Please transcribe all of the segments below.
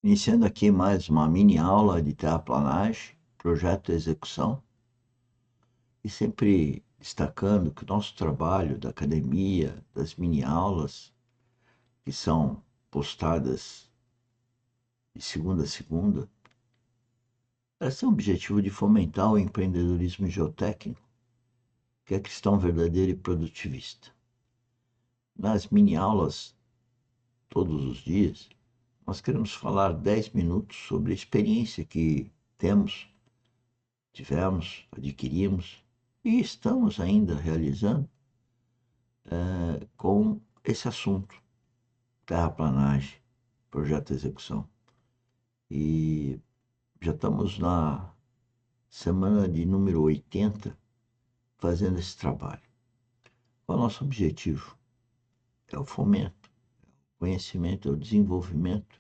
Iniciando aqui mais uma mini aula de terraplanagem, projeto e execução, e sempre destacando que o nosso trabalho da academia, das mini aulas, que são postadas de segunda a segunda, elas têm o objetivo de fomentar o empreendedorismo geotécnico, que é cristão verdadeiro e produtivista. Nas mini aulas, todos os dias, nós queremos falar 10 minutos sobre a experiência que tivemos, adquirimos e estamos ainda realizando com esse assunto, terraplanagem, projeto de execução. E já estamos na semana de número 80 fazendo esse trabalho. Qual é o nosso objetivo? É o fomento, o conhecimento, é o desenvolvimento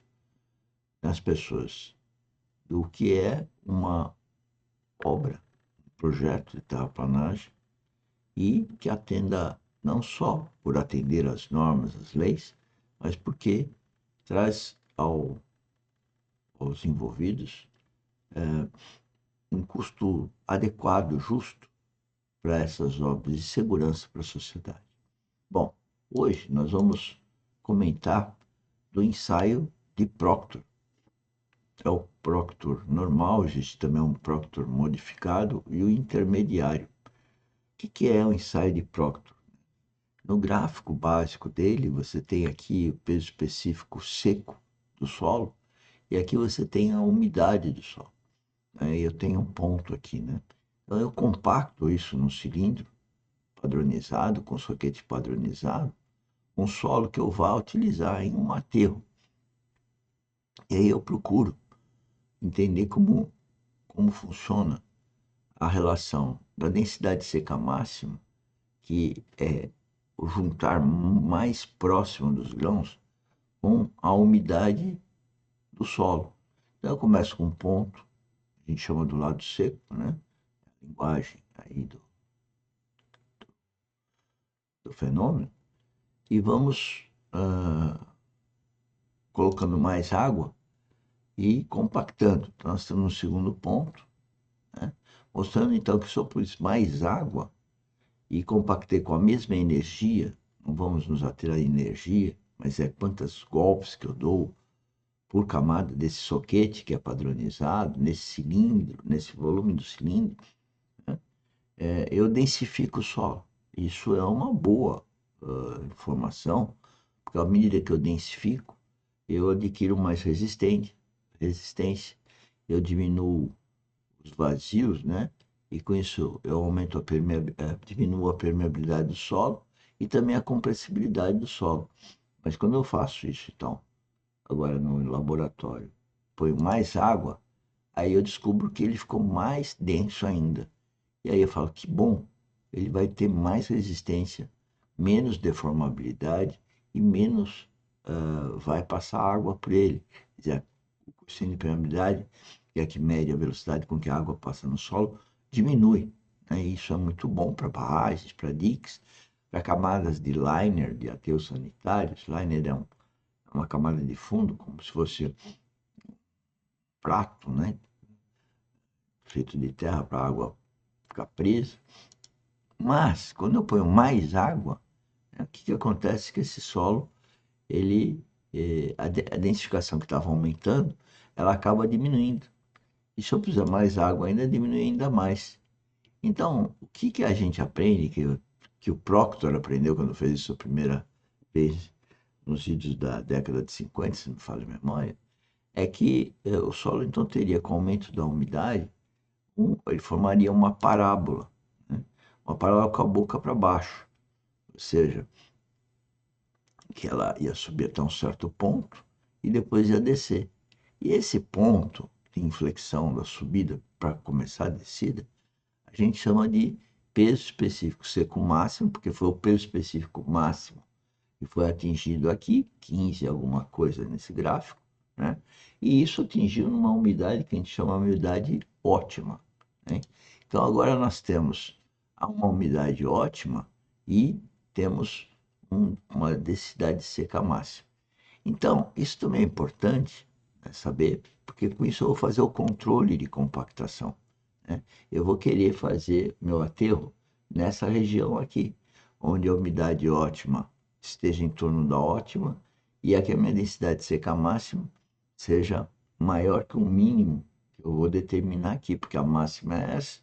das pessoas do que é uma obra, um projeto de terraplanagem e que atenda não só por atender às normas, às leis, mas porque traz aos envolvidos um custo adequado, justo para essas obras de segurança para a sociedade. Bom, hoje nós vamos comentar do ensaio de Proctor. É o Proctor normal, existe também um Proctor modificado e o intermediário. O que é o ensaio de Proctor? No gráfico básico dele, você tem aqui o peso específico seco do solo e aqui você tem a umidade do solo. Eu tenho um ponto aqui, né? Então eu compacto isso num cilindro padronizado, com soquete padronizado, um solo que eu vá utilizar em um aterro. E aí eu procuro entender como funciona a relação da densidade seca máxima, que é o juntar mais próximo dos grãos, com a umidade do solo. Então eu começo com um ponto, a gente chama do lado seco, né? A linguagem aí do fenômeno, e vamos colocando mais água e compactando. Então nós temos um segundo ponto, né? Mostrando então que se eu pus mais água e compactei com a mesma energia, não vamos nos ater à energia, mas é quantos golpes que eu dou por camada desse soquete que é padronizado, nesse cilindro, nesse volume do cilindro, né? Eu densifico o solo. Isso é uma boa informação, porque à medida que eu densifico, eu adquiro mais resistência, eu diminuo os vazios, né? E com isso eu aumento diminuo a permeabilidade do solo e também a compressibilidade do solo. Mas quando eu faço isso, então, agora no laboratório, ponho mais água, aí eu descubro que ele ficou mais denso ainda. E aí eu falo, que bom, ele vai ter mais resistência, menos deformabilidade e menos vai passar água por ele. Quer dizer, o coeficiente de permeabilidade, que é que mede a velocidade com que a água passa no solo, diminui, né? E isso é muito bom para barragens, para diques, para camadas de liner, de aterros sanitários. Liner é uma camada de fundo, como se fosse um prato, né? Feito de terra para a água ficar presa. Mas, quando eu ponho mais água, o que acontece? Que esse solo, a densificação que estava aumentando, ela acaba diminuindo. E se eu puser mais água ainda, diminui ainda mais. Então, o que a gente aprende, que o Proctor aprendeu quando fez isso a primeira vez nos vídeos da década de 50, se não me falha a memória, é que o solo então teria, com o aumento da umidade, ele formaria uma parábola, né? Uma parábola com a boca para baixo, ou seja, que ela ia subir até um certo ponto e depois ia descer. E esse ponto de inflexão da subida para começar a descida, a gente chama de peso específico seco máximo, porque foi o peso específico máximo que foi atingido aqui, 15 alguma coisa nesse gráfico, né? E isso atingiu numa umidade que a gente chama de umidade ótima, né? Então agora nós temos uma umidade ótima e temos uma densidade seca máxima. Então, isso também é importante, saber, porque com isso eu vou fazer o controle de compactação, né? Eu vou querer fazer meu aterro nessa região aqui, onde a umidade ótima esteja em torno da ótima e aqui a minha densidade seca máxima seja maior que o mínimo que eu vou determinar aqui, porque a máxima é essa.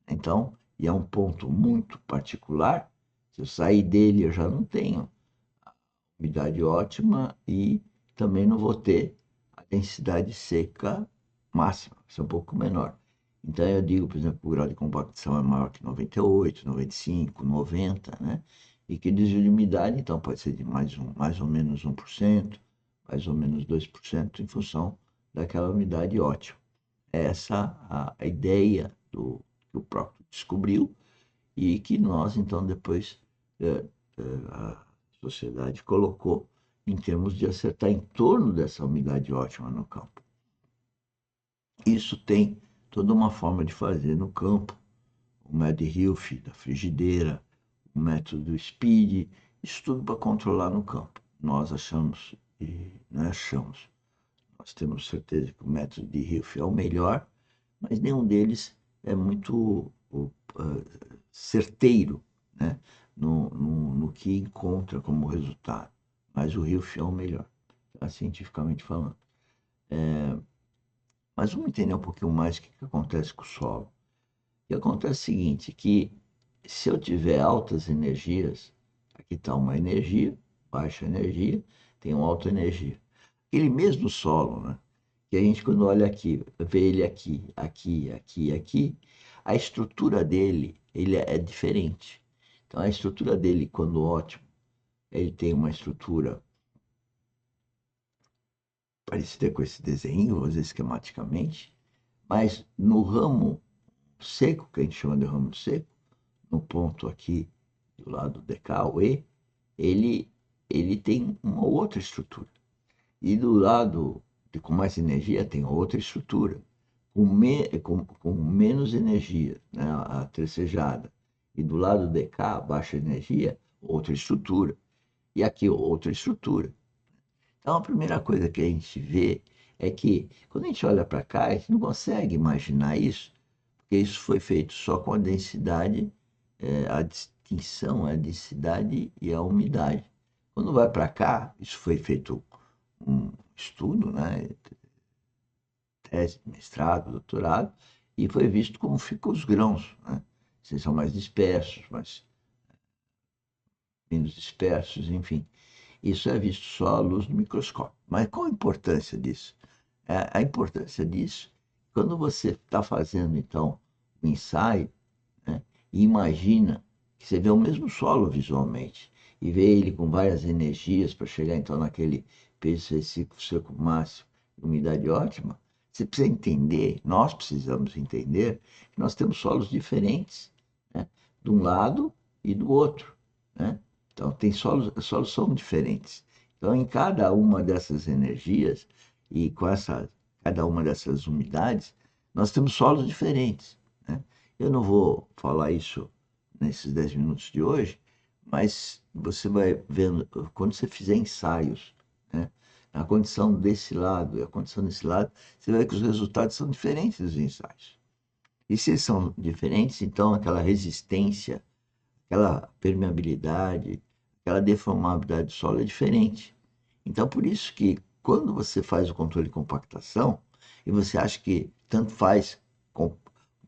Então, e é um ponto muito particular, se eu sair dele eu já não tenho umidade ótima e também não vou ter a densidade seca máxima, vai ser um pouco menor. Então eu digo, por exemplo, o grau de compactação é maior que 98, 95, 90, né? E que o desvio de umidade, então, pode ser de mais ou menos 1%, mais ou menos 2%, em função daquela umidade ótima. Essa a ideia que o próprio descobriu e que nós, então, depois a sociedade colocou em termos de acertar em torno dessa umidade ótima no campo. Isso tem toda uma forma de fazer no campo, o método Hilfe da frigideira, o método Speed, isso tudo para controlar no campo. Nós achamos, e não achamos, nós temos certeza que o método de Hilfe é o melhor, mas nenhum deles é muito certeiro, né, no que encontra como resultado. Mas o Hilfe é o melhor, tá, cientificamente falando. Mas vamos entender um pouquinho mais o que acontece com o solo. O que acontece é o seguinte, que se eu tiver altas energias, aqui está uma energia, baixa energia, tem uma alta energia. Aquele mesmo solo, né? Que a gente quando olha aqui, vê ele aqui, aqui, aqui, aqui, a estrutura dele, ele é diferente. Então a estrutura dele, quando ótimo, ele tem uma estrutura parecida com esse desenho, vou dizer esquematicamente, mas no ramo seco, que a gente chama de ramo seco, no ponto aqui do lado DK, o E, ele, ele tem uma outra estrutura. E do lado com mais energia tem outra estrutura, com menos energia, né, a tracejada. E do lado DK, baixa energia, outra estrutura. E aqui outra estrutura. Então a primeira coisa que a gente vê é que quando a gente olha para cá, a gente não consegue imaginar isso, porque isso foi feito só com a densidade, a distinção, a densidade e a umidade. Quando vai para cá, isso foi feito um estudo, né, tese, mestrado, doutorado, e foi visto como ficam os grãos, né? Se são mais dispersos, menos dispersos, enfim. Isso é visto só à luz do microscópio. Mas qual a importância disso? A importância disso, quando você está fazendo, então, um ensaio, né, e imagina que você vê o mesmo solo visualmente, e vê ele com várias energias para chegar, então, naquele pH seco máximo, umidade ótima, você precisa entender, nós precisamos entender, que nós temos solos diferentes, né, de um lado e do outro, né? Então, solos são diferentes. Então, em cada uma dessas energias e com cada uma dessas umidades, nós temos solos diferentes, né? Eu não vou falar isso nesses 10 minutos de hoje, mas você vai vendo, quando você fizer ensaios, né, a condição desse lado e a condição desse lado, você vai ver que os resultados são diferentes dos ensaios. E se eles são diferentes, então aquela resistência, aquela permeabilidade, aquela deformabilidade do solo é diferente. Então, por isso que quando você faz o controle de compactação e você acha que tanto faz um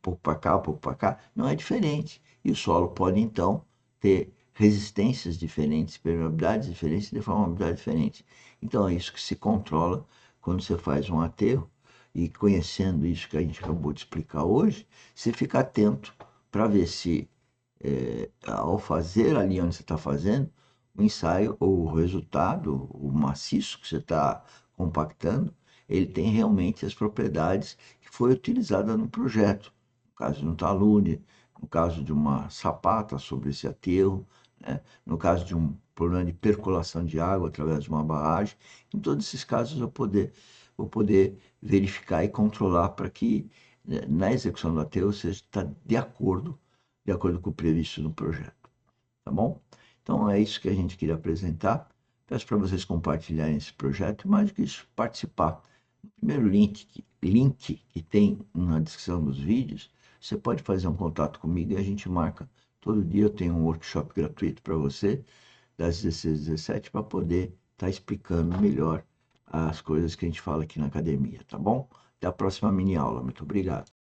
pouco para cá, um pouco para cá, não é diferente. E o solo pode, então, ter resistências diferentes, permeabilidades diferentes, deformabilidade diferente. Então, é isso que se controla quando você faz um aterro. E conhecendo isso que a gente acabou de explicar hoje, você fica atento para ver se ao fazer ali onde você está fazendo, o ensaio ou o resultado, o maciço que você está compactando, ele tem realmente as propriedades que foi utilizada no projeto. No caso de um talude, no caso de uma sapata sobre esse aterro, né? No caso de um problema de percolação de água através de uma barragem. Em todos esses casos vou poder verificar e controlar para que na execução do aterro seja está de acordo com o previsto no projeto, tá bom? Então é isso que a gente queria apresentar. Peço para vocês compartilharem esse projeto e mais do que isso, participar primeiro link que tem na descrição dos vídeos, você pode fazer um contato comigo e a gente marca. Todo dia eu tenho um workshop gratuito para você, das 16 às 17, para poder estar explicando melhor as coisas que a gente fala aqui na academia, tá bom? Até a próxima mini aula. Muito obrigado.